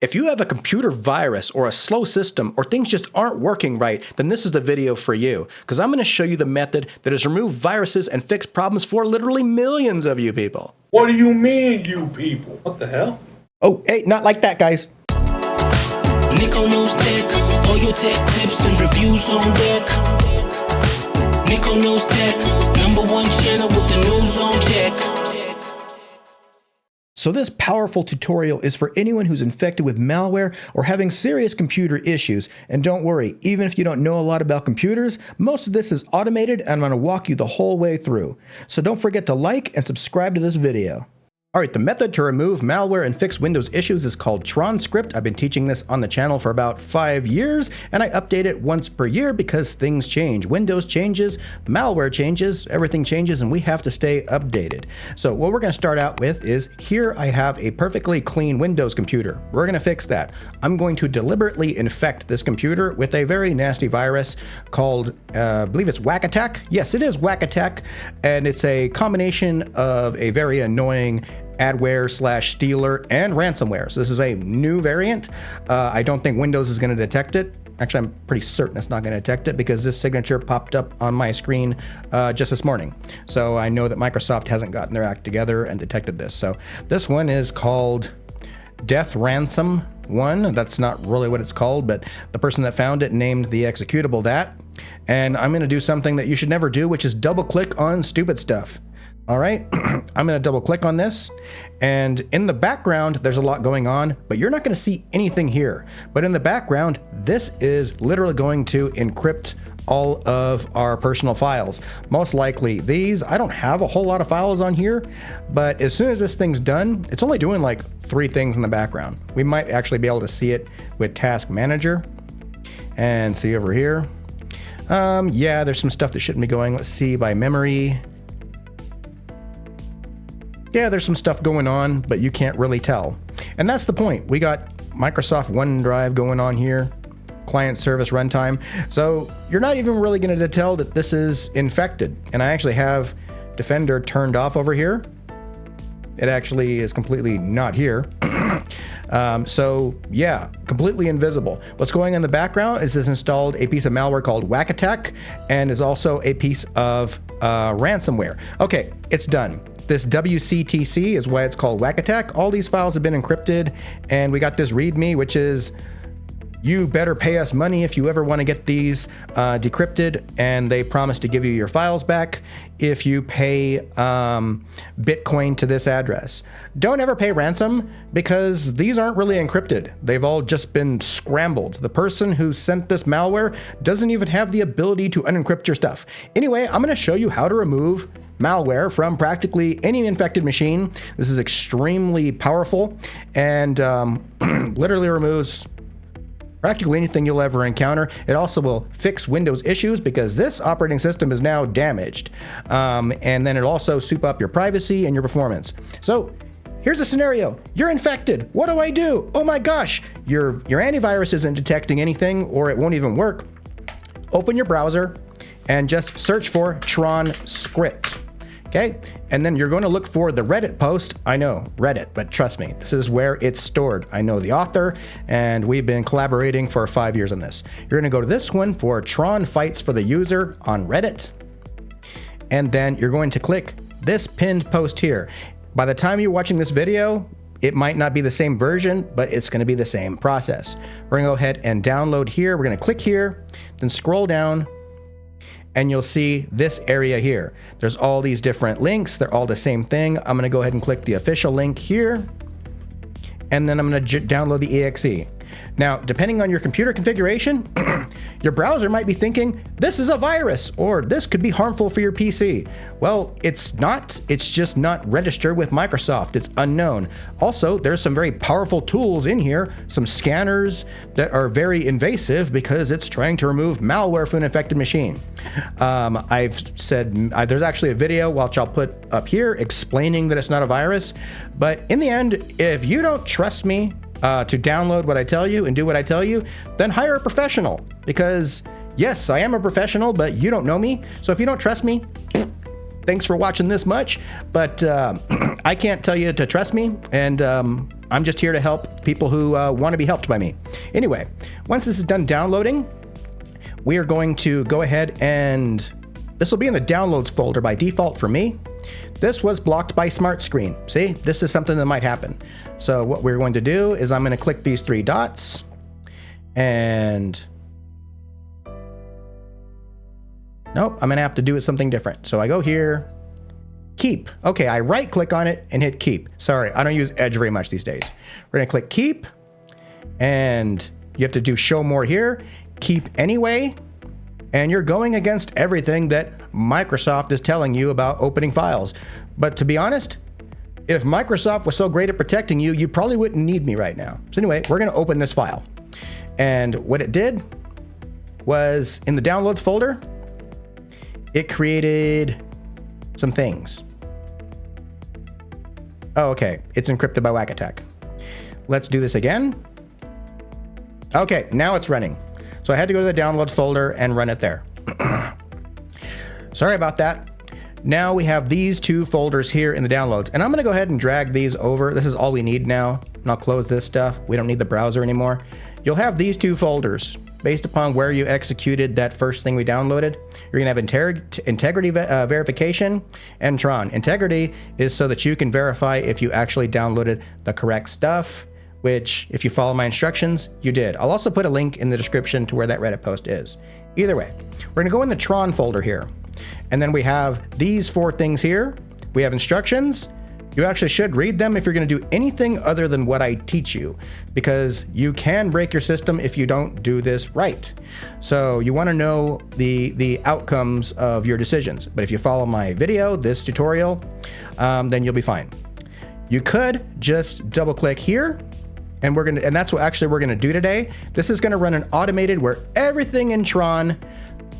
If you have a computer virus or a slow system or things just aren't working right, then this is the video for you, because I'm going to show you the method that has removed viruses and fixed problems for literally millions of you people. What do you mean, you people? What the hell? Oh, hey, not like that, guys. Nico knows tech, all your tech tips and reviews on deck. Nico knows tech, #1 channel with the news on check. So this powerful tutorial is for anyone who's infected with malware or having serious computer issues. And don't worry, even if you don't know a lot about computers, most of this is automated and I'm going to walk you the whole way through. So don't forget to like and subscribe to this video. Alright, the method to remove malware and fix Windows issues is called Tron Script. I've been teaching this on the channel for about 5 years, and I update it once per year because things change. Windows changes, malware changes, everything changes, and we have to stay updated. So what we're going to start out with is, here I have a perfectly clean Windows computer. We're going to fix that. I'm going to deliberately infect this computer with a very nasty virus called, I believe it's Whack Attack. Yes, it is Whack Attack, and it's a combination of a very annoying adware/stealer and ransomware. So this is a new variant. I don't think Windows is going to detect it. Actually, I'm pretty certain it's not going to detect it because this signature popped up on my screen just this morning. So I know that Microsoft hasn't gotten their act together and detected this. So this one is called Death Ransom 1. That's not really what it's called, but the person that found it named the executable that. And I'm going to do something that you should never do, which is double click on stupid stuff. All right, I'm going to double click on this, and in the background there's a lot going on, but you're not going to see anything here. But in the background, this is literally going to encrypt all of our personal files. Most likely these, I don't have a whole lot of files on here, but as soon as this thing's done, it's only doing like 3 things in the background. We might actually be able to see it with Task Manager and see over here. Yeah, there's some stuff that shouldn't be going. Let's see by memory. Yeah, there's some stuff going on, but you can't really tell. And that's the point. We got Microsoft OneDrive going on here, client service runtime. So you're not even really going to tell that this is infected. And I actually have Defender turned off over here. It actually is completely not here. So yeah, completely invisible. What's going on in the background is it's installed a piece of malware called Whack Attack and is also a piece of ransomware. Okay, it's done. This WCTC is why it's called Whack Attack. All these files have been encrypted, and we got this README, which is, you better pay us money if you ever want to get these decrypted, and they promise to give you your files back if you pay Bitcoin to this address. Don't ever pay ransom, because these aren't really encrypted. They've all just been scrambled. The person who sent this malware doesn't even have the ability to unencrypt your stuff. Anyway, I'm going to show you how to remove malware from practically any infected machine. This is extremely powerful and literally removes practically anything you'll ever encounter. It also will fix Windows issues because this operating system is now damaged. And then it'll also soup up your privacy and your performance. So here's a scenario. You're infected. What do I do? Oh my gosh, your antivirus isn't detecting anything, or it won't even work. Open your browser and just search for Tron Script. Okay, and then you're going to look for the Reddit post. I know, Reddit, but trust me, this is where it's stored. I know the author, and we've been collaborating for 5 years on this. You're going to go to this one for Tron Fights for the User on Reddit, and then you're going to click this pinned post here. By the time you're watching this video, it might not be the same version, but it's going to be the same process. We're going to go ahead and download here. We're going to click here, then scroll down, and you'll see this area here. There's all these different links. They're all the same thing. I'm gonna go ahead and click the official link here, and then I'm gonna download the exe. Now, depending on your computer configuration, your browser might be thinking, this is a virus, or this could be harmful for your PC. Well, it's not. It's just not registered with Microsoft. It's unknown. Also, there's some very powerful tools in here, some scanners that are very invasive because it's trying to remove malware from an infected machine. I've said, there's actually a video, which I'll put up here, explaining that it's not a virus. But in the end, if you don't trust me to download what I tell you and do what I tell you, then hire a professional, because yes, I am a professional, but you don't know me. So if you don't trust me, thanks for watching this much, but I can't tell you to trust me, and I'm just here to help people who want to be helped by me. Anyway, once this is done downloading, we are going to go ahead and this will be in the downloads folder by default for me. This was blocked by Smart Screen. See, this is something that might happen. So what we're going to do is I'm going to click these three dots and nope, I'm going to have to do something different. So I go here, keep. Okay, I right click on it and hit keep. Sorry, I don't use Edge very much these days. We're going to click keep and you have to do show more here. Keep anyway, and you're going against everything that Microsoft is telling you about opening files. But to be honest, if Microsoft was so great at protecting you, you probably wouldn't need me right now. So anyway, we're going to open this file. And what it did was in the downloads folder, it created some things. Oh, okay. It's encrypted by Whack Attack. Let's do this again. Okay, now it's running. So I had to go to the downloads folder and run it there. Sorry about that. Now we have these two folders here in the downloads, and I'm going to go ahead and drag these over. This is all we need now. And I'll close this stuff. We don't need the browser anymore. You'll have these two folders based upon where you executed that first thing we downloaded. You're going to have integrity verification and Tron. Integrity is so that you can verify if you actually downloaded the correct stuff, which if you follow my instructions, you did. I'll also put a link in the description to where that Reddit post is. Either way, we're going to go in the Tron folder here. And then we have these four things here. We have instructions. You actually should read them if you're going to do anything other than what I teach you, because you can break your system if you don't do this right. So you want to know the outcomes of your decisions. But if you follow my video, this tutorial, then you'll be fine. You could just double click here. And that's what actually we're gonna do today. This is gonna run an automated where everything in Tron,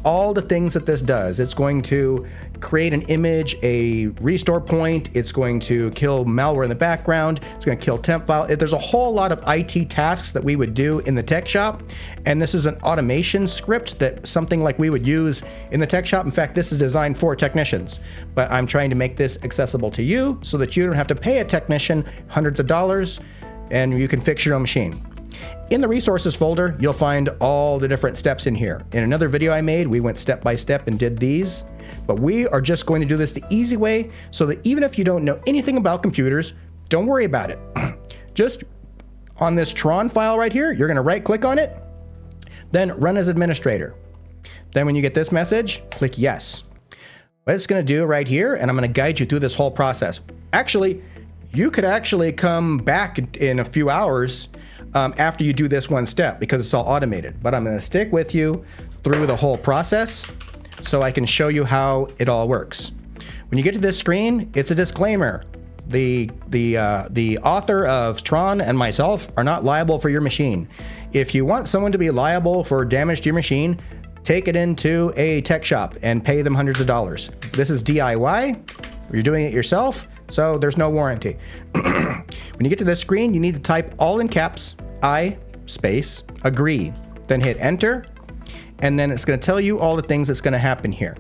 all the things that this does, it's going to create an image, a restore point, it's going to kill malware in the background, it's gonna kill temp file. There's a whole lot of IT tasks that we would do in the tech shop. And this is an automation script that something like we would use in the tech shop. In fact, this is designed for technicians, but I'm trying to make this accessible to you so that you don't have to pay a technician hundreds of dollars and you can fix your own machine. In the resources folder, you'll find all the different steps in here. In another video I made, we went step by step and did these, but we are just going to do this the easy way so that even if you don't know anything about computers, don't worry about it. Just on this Tron file right here, you're gonna right click on it, then run as administrator. Then when you get this message, click yes. What it's gonna do right here, and I'm gonna guide you through this whole process. Actually, you could actually come back in a few hours after you do this one step because it's all automated. But I'm going to stick with you through the whole process so I can show you how it all works. When you get to this screen, it's a disclaimer. The author of Tron and myself are not liable for your machine. If you want someone to be liable for damage to your machine, take it into a tech shop and pay them hundreds of dollars. This is DIY. You're doing it yourself. So there's no warranty. When you get to this screen, you need to type all in caps, I space agree, then hit enter. And then it's going to tell you all the things that's going to happen here.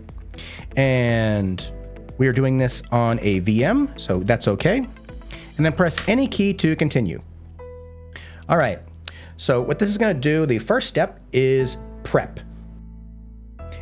And we are doing this on a VM, so that's okay. And then press any key to continue. All right. So what this is going to do, the first step is prep.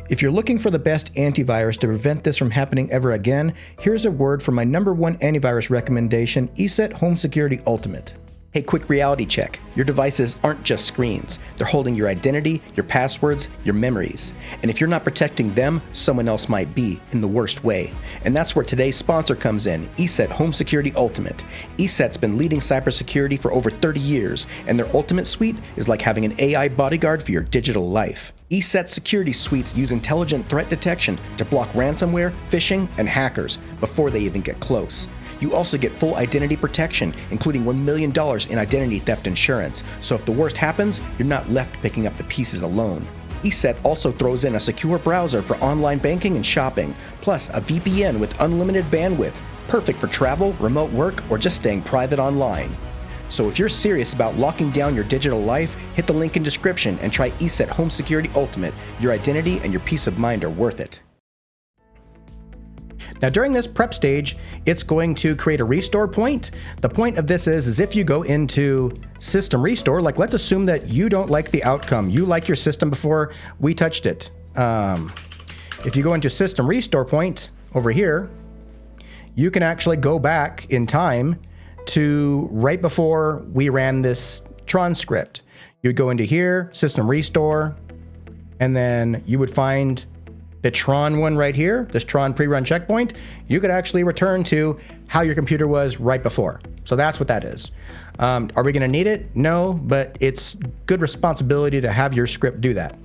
If you're looking for the best antivirus to prevent this from happening ever again, here's a word from my #1 antivirus recommendation, ESET Home Security Ultimate. Hey, quick reality check. Your devices aren't just screens. They're holding your identity, your passwords, your memories. And if you're not protecting them, someone else might be, in the worst way. And that's where today's sponsor comes in, ESET Home Security Ultimate. ESET's been leading cybersecurity for over 30 years, and their Ultimate Suite is like having an AI bodyguard for your digital life. ESET security suites use intelligent threat detection to block ransomware, phishing, and hackers before they even get close. You also get full identity protection, including $1 million in identity theft insurance, so if the worst happens, you're not left picking up the pieces alone. ESET also throws in a secure browser for online banking and shopping, plus a VPN with unlimited bandwidth, perfect for travel, remote work, or just staying private online. So if you're serious about locking down your digital life, hit the link in description and try ESET Home Security Ultimate. Your identity and your peace of mind are worth it. Now during this prep stage, it's going to create a restore point. The point of this is if you go into system restore, like let's assume that you don't like the outcome. You like your system before we touched it. If you go into system restore point over here, you can actually go back in time to right before we ran this Tron script. You would go into here, system restore, and then you would find the Tron one right here, this Tron pre-run checkpoint. You could actually return to how your computer was right before. So that's what that is. Are we going to need it? No, but it's good responsibility to have your script do that.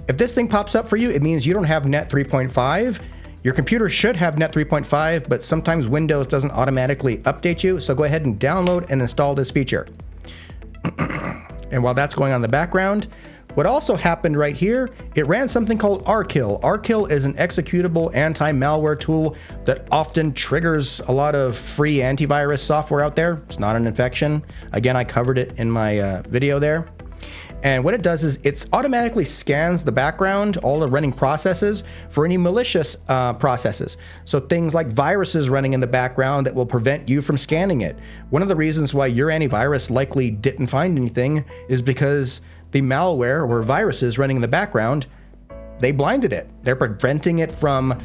If this thing pops up for you, it means you don't have Net 3.5. Your computer should have Net 3.5, but sometimes Windows doesn't automatically update you. So go ahead and download and install this feature. And while that's going on in the background, what also happened right here, it ran something called rkill. Rkill is an executable anti-malware tool that often triggers a lot of free antivirus software out there. It's not an infection. Again, I covered it in my video there. And what it does is it automatically scans the background, all the running processes, for any malicious processes. So things like viruses running in the background that will prevent you from scanning it. One of the reasons why your antivirus likely didn't find anything is because the malware or viruses running in the background, they blinded it. They're preventing it from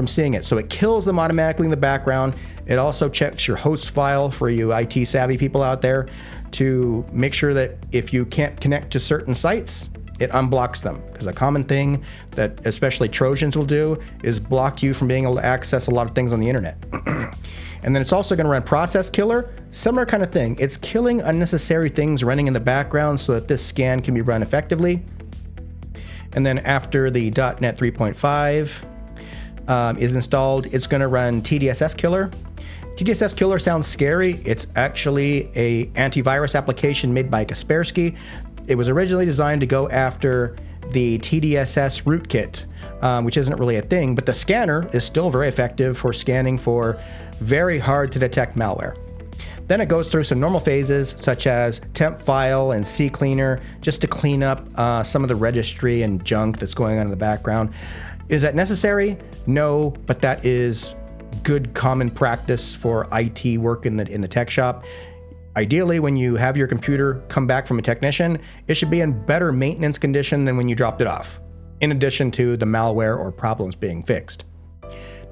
seeing it. So it kills them automatically in the background. It also checks your host file for you IT savvy people out there to make sure that if you can't connect to certain sites, it unblocks them. Because a common thing that especially Trojans will do is block you from being able to access a lot of things on the internet. And then it's also going to run Process Killer, similar kind of thing. It's killing unnecessary things running in the background so that this scan can be run effectively. And then after the .NET 3.5 is installed, it's going to run TDSS Killer. TDSS Killer sounds scary. It's actually a antivirus application made by Kaspersky. It was originally designed to go after the TDSS rootkit, which isn't really a thing, but the scanner is still very effective for scanning for very hard to detect malware. Then it goes through some normal phases such as temp file and CCleaner just to clean up some of the registry and junk that's going on in the background. Is that necessary? No, but that is good common practice for IT work in the tech shop. Ideally, when you have your computer come back from a technician, it should be in better maintenance condition than when you dropped it off, in addition to the malware or problems being fixed.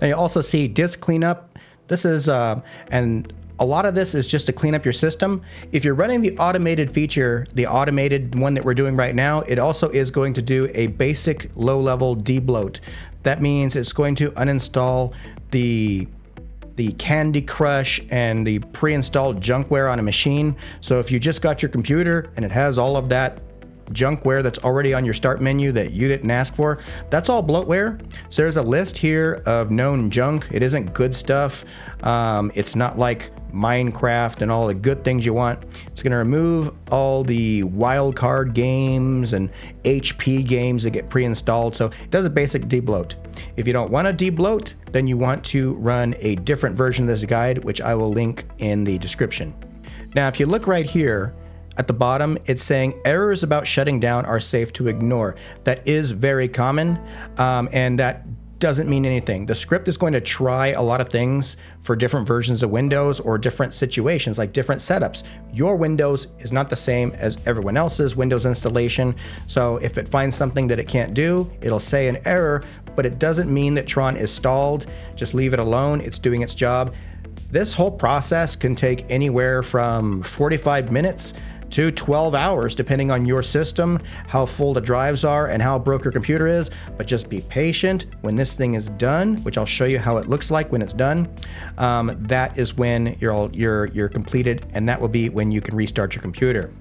Now you also see disk cleanup. This is, and a lot of this is just to clean up your system. If you're running the automated feature, the automated one that we're doing right now, it also is going to do a basic low-level debloat. That means it's going to uninstall the Candy Crush and the pre-installed junkware on a machine. So if you just got your computer and it has all of that junkware that's already on your start menu that you didn't ask for, that's all bloatware. So there's a list here of known junk. It isn't good stuff. It's not like Minecraft and all the good things you want. It's going to remove all the wildcard games and HP games that get pre-installed. So it does a basic debloat. If you don't want to debloat, then you want to run a different version of this guide, which I will link in the description. Now, if you look right here, at the bottom, it's saying errors about shutting down are safe to ignore. That is very common, and that doesn't mean anything. The script is going to try a lot of things for different versions of Windows or different situations, like different setups. Your Windows is not the same as everyone else's Windows installation. So if it finds something that it can't do, it'll say an error, but it doesn't mean that Tron is stalled. Just leave it alone. It's doing its job. This whole process can take anywhere from 45 minutes to 12 hours, depending on your system, how full the drives are, and how broke your computer is. But just be patient. When this thing is done, which I'll show you how it looks like when it's done, that is when you're completed, and that will be when you can restart your computer.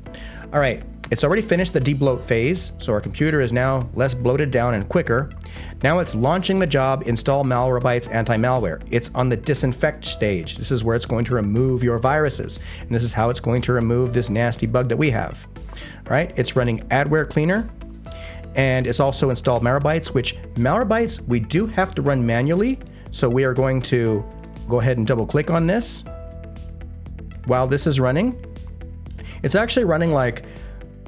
All right, it's already finished the debloat phase, so our computer is now less bloated down and quicker. Now it's launching the job, install Malwarebytes anti-malware. It's on the disinfect stage. This is where it's going to remove your viruses. And this is how it's going to remove this nasty bug that we have. All right, it's running adware cleaner. And it's also installed Malwarebytes, which Malwarebytes we do have to run manually. So we are going to go ahead and double click on this. While this is running, it's actually running like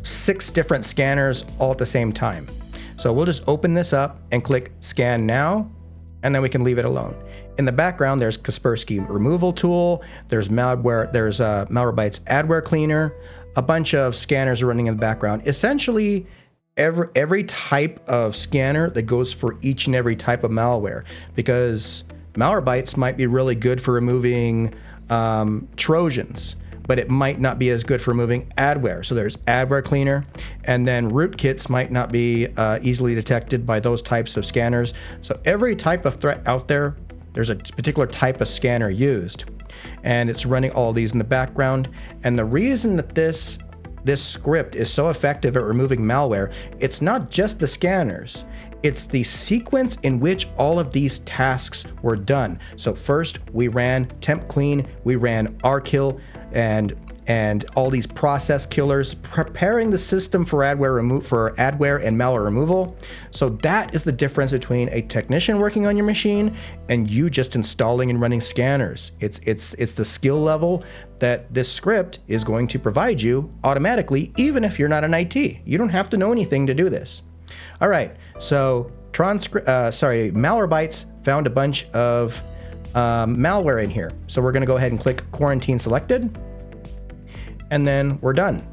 6 different scanners all at the same time. So we'll just open this up and click scan now, and then we can leave it alone. In the background, there's Kaspersky removal tool, there's malware, there's Malwarebytes adware cleaner, a bunch of scanners are running in the background. Essentially, every type of scanner that goes for each and every type of malware, because Malwarebytes might be really good for removing Trojans, but it might not be as good for removing adware. So there's adware cleaner, and then rootkits might not be easily detected by those types of scanners. So every type of threat out there, there's a particular type of scanner used, and it's running all these in the background. And the reason that this script is so effective at removing malware, it's not just the scanners, it's the sequence in which all of these tasks were done. So first we ran temp clean, we ran rkill, and all these process killers, preparing the system for adware and malware removal. So that is the difference between a technician working on your machine and you just installing and running scanners. It's the skill level that this script is going to provide you automatically, even if you're not an IT. You don't have to know anything to do this. All right, so Malwarebytes found a bunch of malware in here. So we're gonna go ahead and click quarantine selected, and then we're done.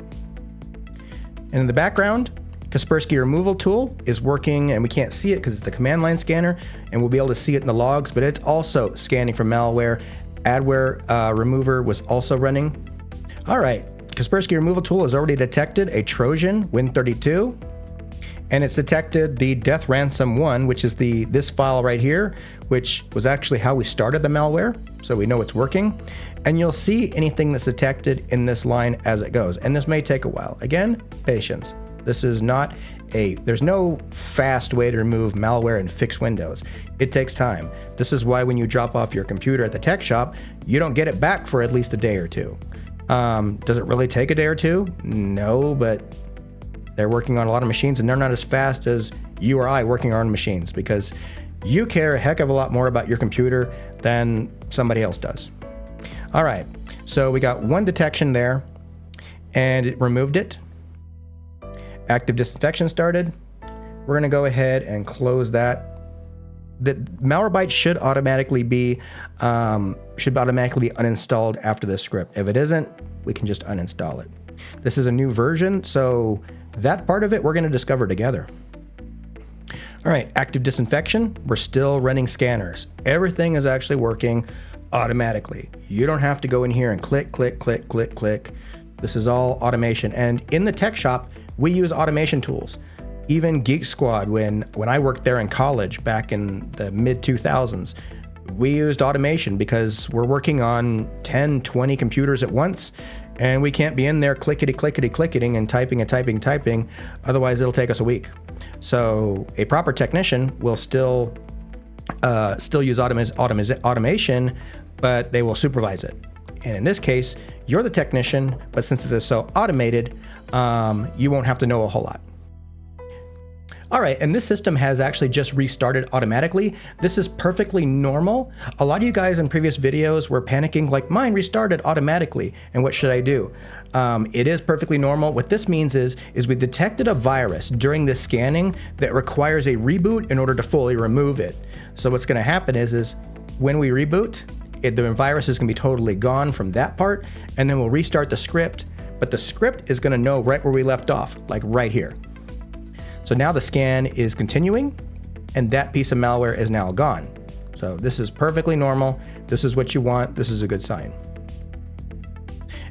And in the background, Kaspersky removal tool is working, and we can't see it because it's a command line scanner, and we'll be able to see it in the logs, but it's also scanning for malware. Adware remover was also running. All right, Kaspersky removal tool has already detected a Trojan Win32, and it's detected the death ransom 1, which is this file right here, which was actually how we started the malware. So we know it's working. And you'll see anything that's detected in this line as it goes. And this may take a while. Again, patience. This is not there's no fast way to remove malware and fix Windows. It takes time. This is why when you drop off your computer at the tech shop, you don't get it back for at least a day or two. Does it really take a day or two? No, but they're working on a lot of machines, and they're not as fast as you or I working on machines, because you care a heck of a lot more about your computer than somebody else does. All right, so we got one detection there, and it removed it. Active disinfection started. We're gonna go ahead and close that. The Malwarebytes should automatically be uninstalled after this script. If it isn't, we can just uninstall it. This is a new version, so that part of it we're gonna discover together. All right, active disinfection, we're still running scanners. Everything is actually working automatically. You don't have to go in here and click, click, click, click, click. This is all automation. And in the tech shop, we use automation tools. Even Geek Squad, when I worked there in college back in the mid 2000s, we used automation because we're working on 10, 20 computers at once, and we can't be in there clickety, clickety, clicketing and typing and typing, typing. Otherwise, it'll take us a week. So a proper technician will still use automation, but they will supervise it. And in this case, you're the technician, but since it is so automated, you won't have to know a whole lot. All right, and this system has actually just restarted automatically. This is perfectly normal. A lot of you guys in previous videos were panicking like, mine restarted automatically, and what should I do? It is perfectly normal. What this means is we detected a virus during this scanning that requires a reboot in order to fully remove it. So what's gonna happen is when we reboot, the virus is gonna be totally gone from that part, and then we'll restart the script, but the script is gonna know right where we left off, like right here. So now the scan is continuing, and that piece of malware is now gone. So this is perfectly normal. This is what you want. This is a good sign.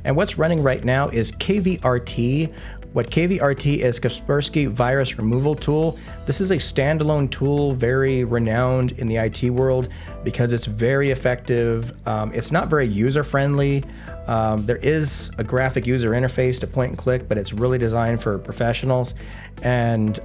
And what's running right now is KVRT. What KVRT is, Kaspersky Virus Removal Tool. This is a standalone tool, very renowned in the IT world because it's very effective. It's not very user-friendly. There is a graphic user interface to point and click, but it's really designed for professionals. And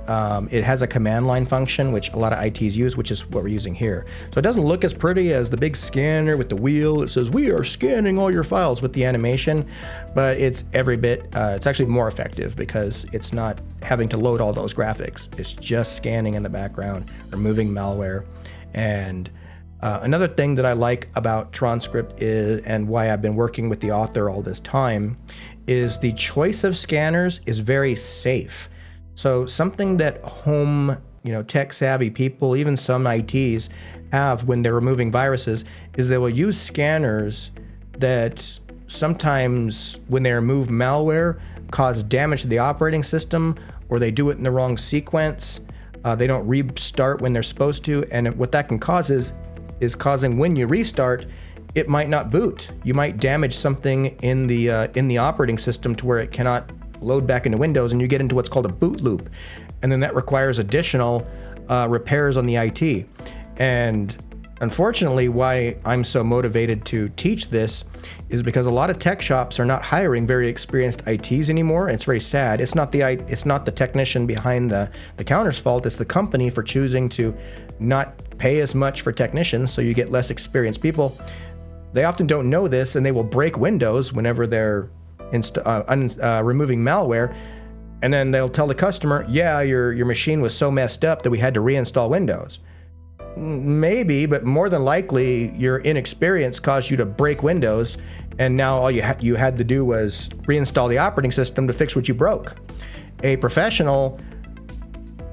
it has a command line function, which a lot of ITs use, which is what we're using here. So it doesn't look as pretty as the big scanner with the wheel. It says, we are scanning all your files with the animation, but it's every bit, it's actually more effective because it's not having to load all those graphics. It's just scanning in the background, removing malware. And another thing that I like about Tron Script is, and why I've been working with the author all this time, is the choice of scanners is very safe. So something that home, tech savvy people, even some ITs, have when they're removing viruses is they will use scanners that sometimes when they remove malware cause damage to the operating system, or they do it in the wrong sequence. They don't restart when they're supposed to, and what that can cause is causing when you restart, it might not boot. You might damage something in the operating system to where it cannot load back into Windows, and you get into what's called a boot loop, and then that requires additional repairs on the IT. And unfortunately, why I'm so motivated to teach this is because a lot of tech shops are not hiring very experienced ITs anymore. It's very sad. It's not the technician behind the counter's fault. It's the company for choosing to not pay as much for technicians, so you get less experienced people. They often don't know this, and they will break Windows whenever they're removing malware, and then they'll tell the customer, yeah, your machine was so messed up that we had to reinstall Windows. Maybe, but more than likely your inexperience caused you to break Windows, and now all you had to do was reinstall the operating system to fix what you broke. A professional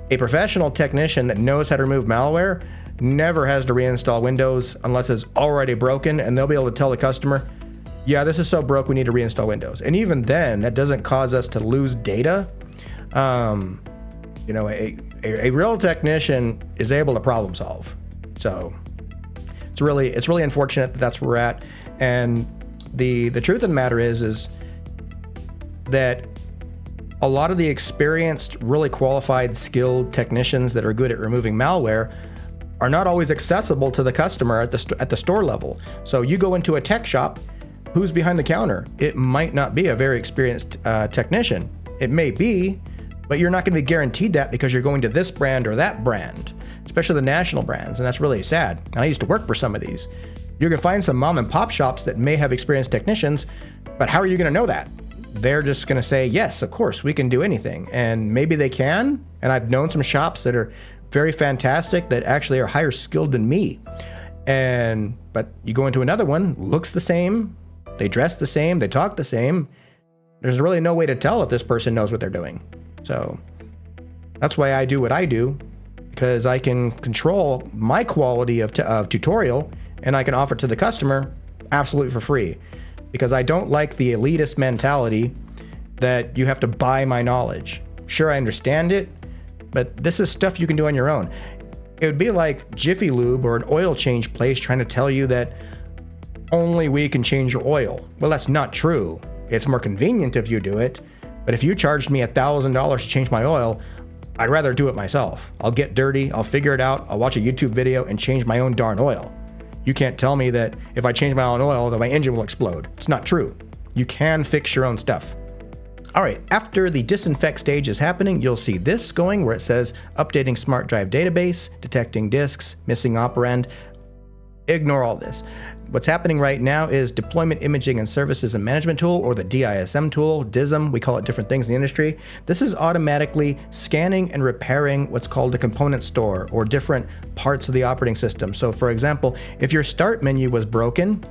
technician that knows how to remove malware never has to reinstall Windows unless it's already broken, and they'll be able to tell the customer, yeah, this is so broke, we need to reinstall Windows. And even then, that doesn't cause us to lose data. A real technician is able to problem solve. So it's really unfortunate that that's where we're at. And the truth of the matter is that a lot of the experienced, really qualified, skilled technicians that are good at removing malware are not always accessible to the customer at the store level. So you go into a tech shop, who's behind the counter? It might not be a very experienced technician. It may be, but you're not going to be guaranteed that because you're going to this brand or that brand, especially the national brands, and that's really sad. And I used to work for some of these. You can find some mom and pop shops that may have experienced technicians, but how are you going to know that? They're just going to say, yes, of course, we can do anything. And maybe they can. And I've known some shops that are very fantastic that actually are higher skilled than me. But you go into another one, looks the same, they dress the same, they talk the same. There's really no way to tell if this person knows what they're doing. So that's why I do what I do, because I can control my quality of tutorial, and I can offer to the customer absolutely for free, because I don't like the elitist mentality that you have to buy my knowledge. Sure, I understand it, but this is stuff you can do on your own. It would be like Jiffy Lube or an oil change place trying to tell you that only we can change your oil. Well, that's not true. It's more convenient if you do it, but if you charged me $1,000 to change my oil, I'd rather do it myself. I'll get dirty, I'll figure it out, I'll watch a YouTube video and change my own darn oil. You can't tell me that if I change my own oil that my engine will explode. It's not true. You can fix your own stuff. All right, after the disinfect stage is happening, you'll see this going where it says updating smart drive database, detecting disks, missing operand. Ignore all this. What's happening right now is deployment imaging and services and management tool, or the DISM tool, DISM, we call it different things in the industry. This is automatically scanning and repairing what's called a component store, or different parts of the operating system. So for example, if your start menu was broken,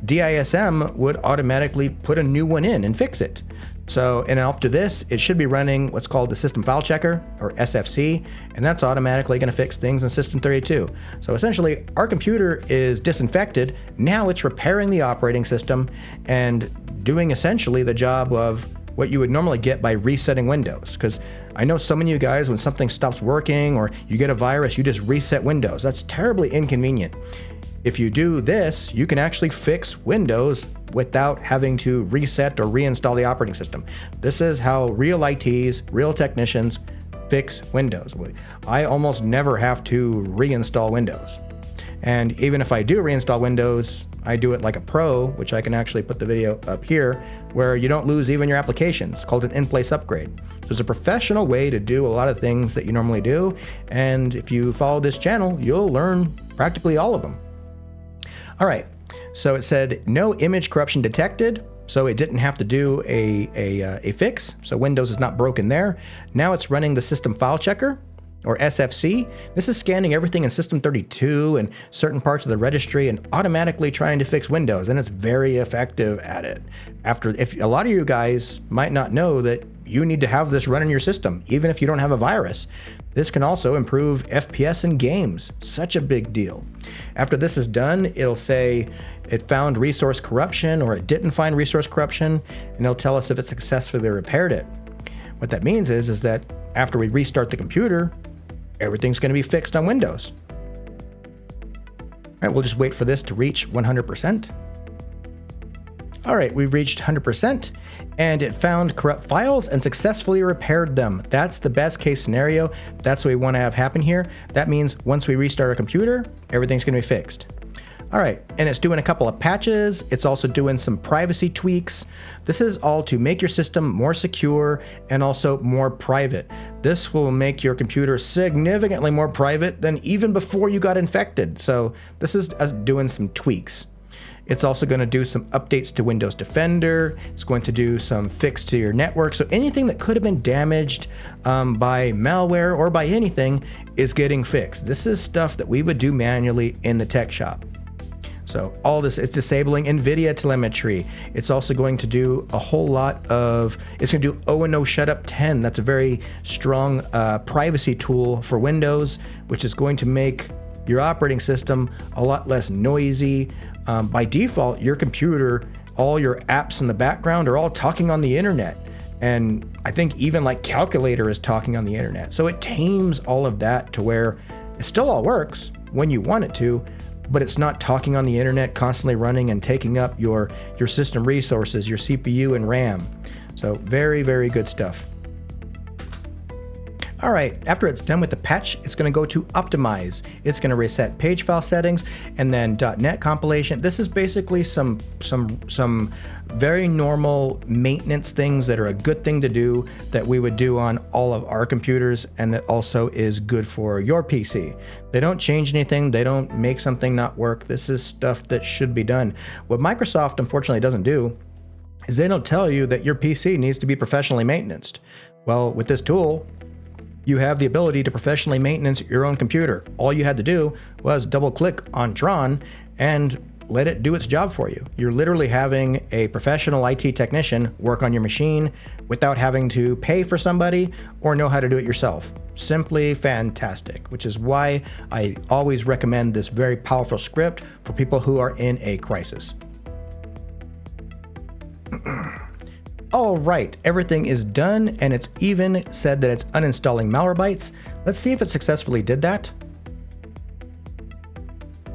DISM would automatically put a new one in and fix it. So, and after this, it should be running what's called the System File Checker, or SFC, and that's automatically going to fix things in System 32. So essentially, our computer is disinfected. Now it's repairing the operating system and doing essentially the job of what you would normally get by resetting Windows. Because I know some of you guys, when something stops working or you get a virus, you just reset Windows. That's terribly inconvenient. If you do this, you can actually fix Windows without having to reset or reinstall the operating system. This is how real ITs, real technicians fix Windows. I almost never have to reinstall Windows. And even if I do reinstall Windows, I do it like a pro, which I can actually put the video up here, where you don't lose even your application. It's called an in-place upgrade. So it's a professional way to do a lot of things that you normally do. And if you follow this channel, you'll learn practically all of them. All right, so it said no image corruption detected, so it didn't have to do a fix, so Windows is not broken there. Now it's running the System File Checker, or SFC. This is scanning everything in System 32 and certain parts of the registry and automatically trying to fix Windows, and it's very effective at it. If a lot of you guys might not know that you need to have this run in your system, even if you don't have a virus. This can also improve FPS in games. Such a big deal. After this is done, it'll say it found resource corruption or it didn't find resource corruption, and it'll tell us if it successfully repaired it. What that means is that after we restart the computer, everything's going to be fixed on Windows. All right, we'll just wait for this to reach 100%. All right, we've reached 100%, and it found corrupt files and successfully repaired them. That's the best case scenario. That's what we want to have happen here. That means once we restart our computer, everything's going to be fixed. All right, and it's doing a couple of patches. It's also doing some privacy tweaks. This is all to make your system more secure and also more private. This will make your computer significantly more private than even before you got infected. So this is doing some tweaks. It's also going to do some updates to Windows Defender. It's going to do some fix to your network. So anything that could have been damaged by malware or by anything is getting fixed. This is stuff that we would do manually in the tech shop. So all this, it's disabling NVIDIA telemetry. It's also going to do a whole lot of, it's going to do O&O Shutup 10. That's a very strong privacy tool for Windows, which is going to make your operating system a lot less noisy. By default, your computer, all your apps in the background are all talking on the internet. And I think even like Calculator is talking on the internet. So it tames all of that to where it still all works when you want it to, but it's not talking on the internet, constantly running and taking up your system resources, your CPU and RAM. So very, very good stuff. All right, after it's done with the patch, it's going to go to optimize. It's going to reset page file settings and then .NET compilation. This is basically some very normal maintenance things that are a good thing to do that we would do on all of our computers, and that also is good for your PC. They don't change anything. They don't make something not work. This is stuff that should be done. What Microsoft unfortunately doesn't do is they don't tell you that your PC needs to be professionally maintained. Well, with this tool, you have the ability to professionally maintenance your own computer. All you had to do was double click on Tron and let it do its job for you. You're literally having a professional IT technician work on your machine without having to pay for somebody or know how to do it yourself. Simply fantastic, which is why I always recommend this very powerful script for people who are in a crisis. All right, everything is done, and it's even said that it's uninstalling Malwarebytes. Let's see if it successfully did that.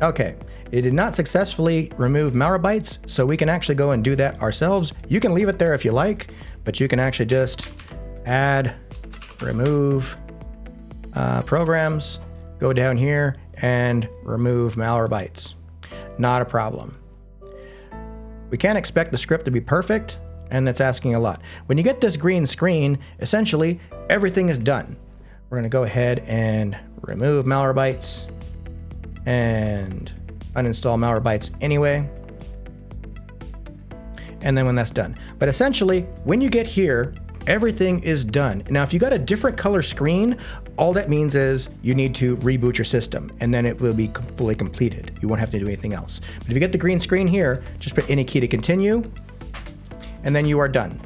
Okay, it did not successfully remove Malwarebytes, so we can actually go and do that ourselves. You can leave it there if you like, but you can actually just add, remove programs, go down here and remove Malwarebytes. Not a problem. We can't expect the script to be perfect, and that's asking a lot. When you get this green screen, essentially everything is done. We're going to go ahead and remove Malwarebytes and uninstall Malwarebytes anyway. And then when that's done. But essentially, when you get here, everything is done. Now, if you got a different color screen, all that means is you need to reboot your system, and then it will be fully completed. You won't have to do anything else. But if you get the green screen here, just put any key to continue, and then you are done.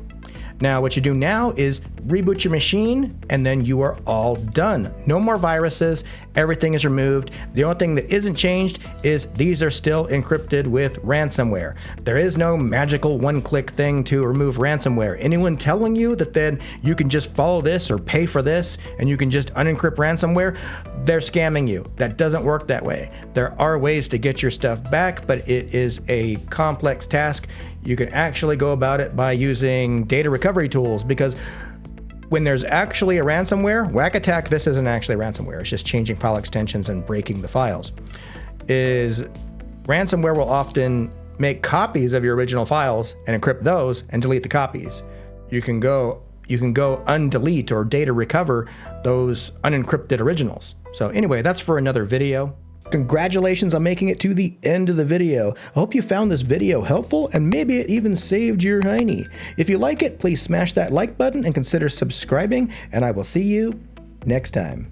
Now, what you do now is reboot your machine, and then you are all done. No more viruses, everything is removed. The only thing that isn't changed is these are still encrypted with ransomware. There is no magical one-click thing to remove ransomware. Anyone telling you that then you can just follow this or pay for this and you can just unencrypt ransomware, they're scamming you. That doesn't work that way. There are ways to get your stuff back, but it is a complex task. You can actually go about it by using data recovery tools, because when there's actually a ransomware, whack attack, this isn't actually ransomware, it's just changing file extensions and breaking the files. Ransomware will often make copies of your original files and encrypt those and delete the copies. You can go undelete or data recover those unencrypted originals. So anyway, that's for another video. Congratulations on making it to the end of the video. I hope you found this video helpful and maybe it even saved your hiney. If you like it, please smash that like button and consider subscribing, and I will see you next time.